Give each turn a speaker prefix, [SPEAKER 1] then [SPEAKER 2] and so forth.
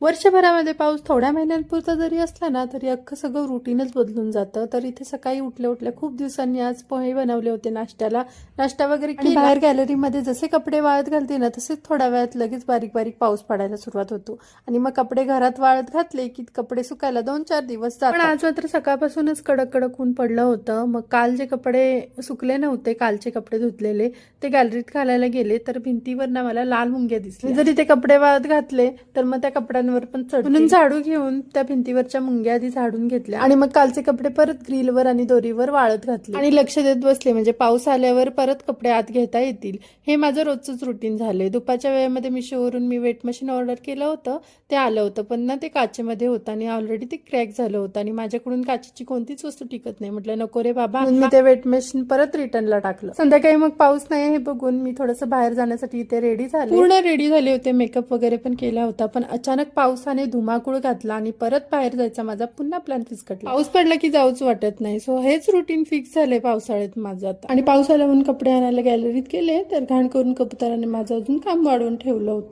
[SPEAKER 1] वर्षभरामध्ये पाऊस थोड्या महिन्यांपुरता जरी असला ना तरी अख्खं सगळं रुटीनच बदलून जातं. तर इथे सकाळी उठल्या उठल्या खूप दिवसांनी आज पोहे बनवले होते नाश्त्याला. नाश्ता वगैरे केला. बाहेर गॅलरीमध्ये जसे कपडे वाळत घालते ना तसेच थोड्या वेळात लगेच बारीक बारीक पाऊस पडायला सुरुवात होतो. आणि मग कपडे घरात वाळत घातले की कपडे सुकायला 2-4 दिवस जातात. पण आज मात्र सकाळपासूनच कडक कडक ऊन पडलं होतं. मग काल जे कपडे सुकले नव्हते, कालचे कपडे धुतलेले, ते गॅलरीत घालायला गेले तर भिंतीवर ना मला लाल मुंग्या दिसल्या. जरी ते कपडे वाळत घातले तर मग त्या कपड्यांवर पण चढते. म्हणून झाडू घेऊन त्या भिंतीवरच्या मुंग्या आधी झाडून घेतल्या आणि मग कालचे कपडे परत ग्रिलवर आणि दोरीवर वाळत घातले आणि लक्ष देत बसले म्हणजे पाऊस आल्यावर परत कपडे आत घेता येतील. हे माझं रोजचंच रुटीन झालंय. दुपारच्या वेळेमध्ये मिशोवरून मी वेट मशीन ऑर्डर केलं होतं, ते आलं होतं पण ना ते काचेमध्ये होतं आणि ऑलरेडी ते क्रॅक झालं होतं आणि माझ्याकडून काचेची कोणतीच वस्तू टिकत नाही. म्हटलं नको रे बाबा, मी ते वेट मशीन परत रिटर्नला टाकलं. संध्याकाळी मग पाऊस नाही हे बघून मी थोडंसं बाहेर जाण्यासाठी इथे रेडी झाले. पूर्ण रेडी झाले होते, मेकअप वगैरे पण केला होता. पण अचानक पावसाने धुमाकूळ घातला आणि परत बाहेर जायचा माझा पुन्हा प्लॅन फिसकटला. पाऊस पडला की जाऊच वाटत नाही. सो हेच रुटीन फिक्स झालंय पावसाळ्यात माझं आता. आणि पाऊस आला म्हणून कपडे आणायला गॅलरीत गेले तर घाण करून कबुतराने माझं अजून काम वाढवून ठेवलं होतं.